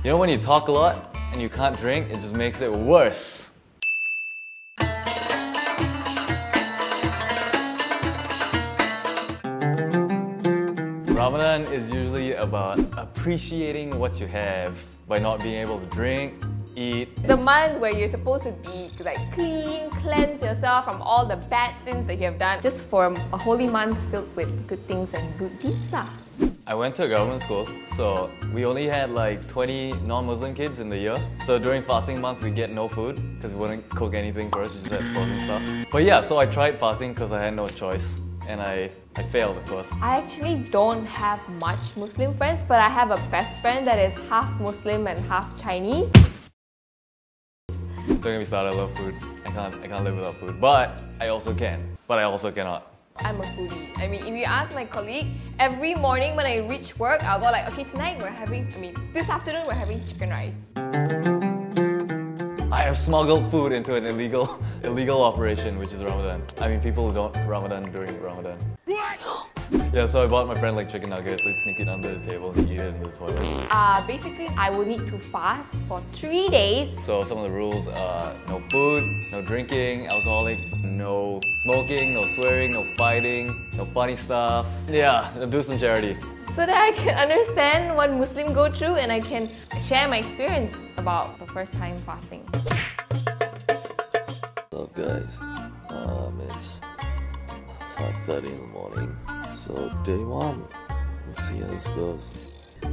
You know when you talk a lot and you can't drink, it just makes it worse. Ramadan is usually about appreciating what you have by not being able to drink, eat. The month where you're supposed to be like clean, cleanse yourself from all the bad sins that you have done, just for a holy month filled with good things and good deeds lah. I went to a government school, so we only had like 20 non-Muslim kids in the year. So during fasting month, we get no food because we wouldn't cook anything for us, we just had frozen stuff. But yeah, so I tried fasting because I had no choice. And I failed, of course. I actually don't have much Muslim friends, but I have a best friend that is half Muslim and half Chinese. Don't get me started, I love food. I can't live without food. But I also can. But I also cannot. I'm a foodie. I mean, if you ask my colleague, every morning when I reach work, I'll go like, okay, tonight this afternoon we're having chicken rice. I have smuggled food into an illegal operation, which is Ramadan. I mean, people don't Ramadan during Ramadan. What? Yeah, so I bought my friend like chicken nuggets, like sneak it under the table and eat it in the toilet. Basically, I will need to fast for 3 days. So some of the rules are no food, no drinking, alcoholic, no smoking, no swearing, no fighting, no funny stuff. Yeah, do some charity. So that I can understand what Muslims go through and I can share my experience about the first time fasting. What's up guys? It's 5:30 in the morning. So day one. Let's see how this goes.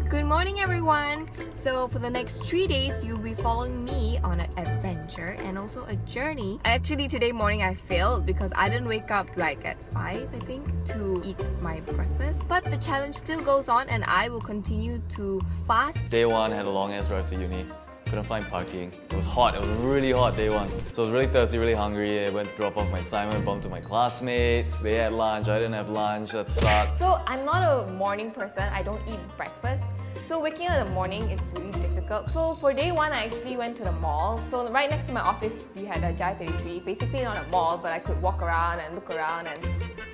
Good morning everyone! So for the next 3 days, you'll be following me on an adventure and also a journey. Actually today morning I failed because I didn't wake up like at 5 I think to eat my breakfast. But the challenge still goes on and I will continue to fast. Day one, had a long ass drive to uni. Couldn't find parking. It was hot, it was really hot day one. So I was really thirsty, really hungry. I went to drop off my assignment, bumped to my classmates. They had lunch, I didn't have lunch, that sucked. So I'm not a morning person, I don't eat breakfast. So waking up in the morning is really difficult. So for day one, I actually went to the mall. So right next to my office, we had a Jai 33. Basically not a mall, but I could walk around and look around and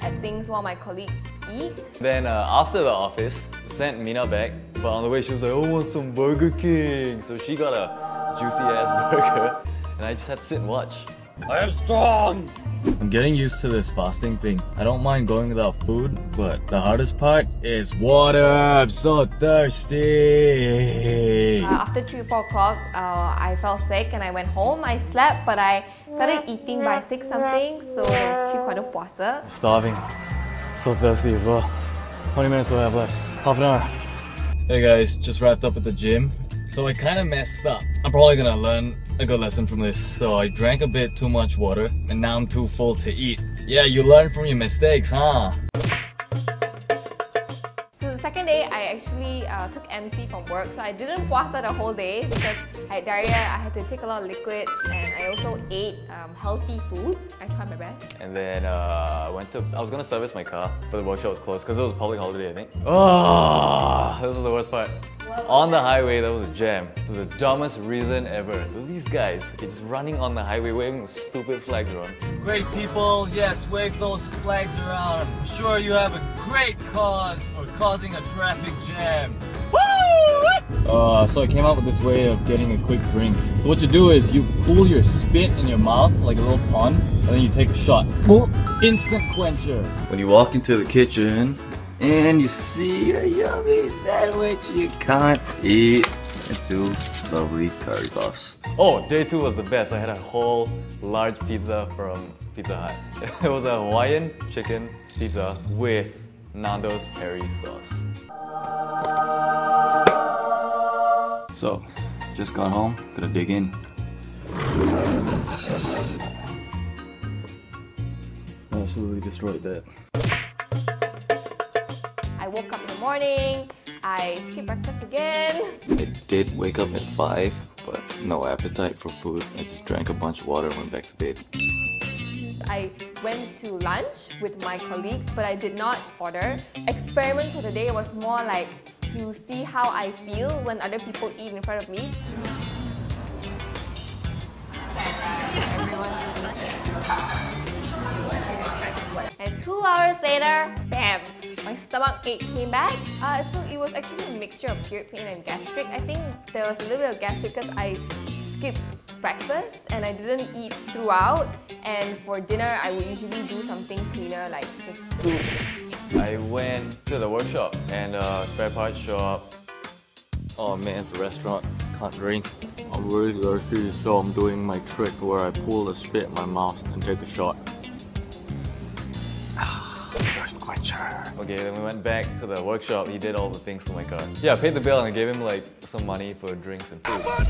at things while my colleagues eat. Then after the office, sent Mina back. But on the way, she was like, oh, I want some Burger King. So she got a juicy ass burger. And I just had to sit and watch. I am strong! I'm getting used to this fasting thing. I don't mind going without food, but the hardest part is water. I'm so thirsty. After 3 or 4 o'clock, I felt sick and I went home. I slept, but I started eating by 6 something, so it was 3 quarter puasa. I'm starving. So thirsty as well. 20 minutes do I have left? Half an hour. Hey guys, just wrapped up at the gym. So I kind of messed up. I'm probably gonna learn a good lesson from this. So I drank a bit too much water and now I'm too full to eat. Yeah, you learn from your mistakes, huh? So the second day, I actually took MC from work. So I didn't puasa the whole day because I had diarrhea, I had to take a lot of liquids, and I also ate healthy food. I tried my best. And then I was gonna service my car, but the workshop was closed because it was a public holiday, I think. Oh, this was the worst part. On the highway, there was a jam. It was the dumbest reason ever. There were these guys, they're just running on the highway waving stupid flags around. Great people, yes, wave those flags around. I'm sure you have a great cause for causing a traffic jam. Woo! So I came up with this way of getting a quick drink. So what you do is you cool your spit in your mouth like a little pond, and then you take a shot. Boom! Instant quencher. When you walk into the kitchen, and you see a yummy sandwich you can't eat. And 2 lovely curry puffs. Oh, day 2 was the best. I had a whole large pizza from Pizza Hut. It was a Hawaiian chicken pizza with Nando's peri sauce. So, just got home, gonna dig in. Absolutely destroyed that. I woke up in the morning, I skipped breakfast again. I did wake up at 5, but no appetite for food. I just drank a bunch of water and went back to bed. I went to lunch with my colleagues, but I did not order. Experiment for the day was more like to see how I feel when other people eat in front of me. And 2 hours later, bam! my stomach ache came back. So it was actually a mixture of period pain and gastric. I think there was a little bit of gastric because I skipped breakfast and I didn't eat throughout. And for dinner, I would usually do something cleaner like just fruits. I went to the workshop and spare parts shop. Oh man, it's a restaurant. Can't drink. I'm really thirsty, so I'm doing my trick where I pull the spit in my mouth and take a shot. Thirst quencher. Okay, then we went back to the workshop. He did all the things to my car. Yeah, I paid the bill and I gave him like some money for drinks and food.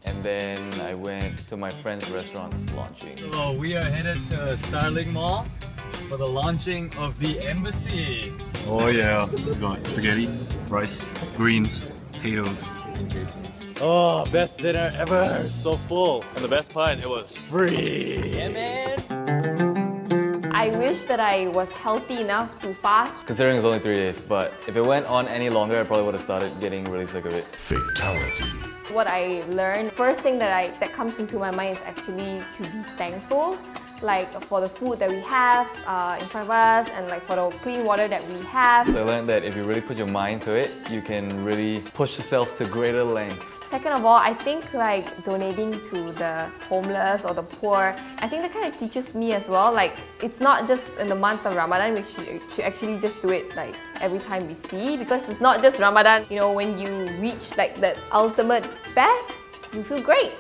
And then I went to my friend's restaurant's launching. So we are headed to Starling Mall for the launching of the embassy. Oh yeah, we got spaghetti, rice, greens, potatoes, and chicken. Oh, best dinner ever! So full. And the best part, it was free. Yeah, man. I wish that I was healthy enough to fast. Considering it's only 3 days, but if it went on any longer, I probably would have started getting really sick of it. Fatality. What I learned, first thing that comes into my mind is actually to be thankful. Like for the food that we have in front of us and like for the clean water that we have. So I learned that if you really put your mind to it, you can really push yourself to greater lengths. Second of all, I think like donating to the homeless or the poor, I think that kind of teaches me as well. Like it's not just in the month of Ramadan, we should actually just do it like every time we see, because it's not just Ramadan. You know, when you reach like that ultimate best, you feel great.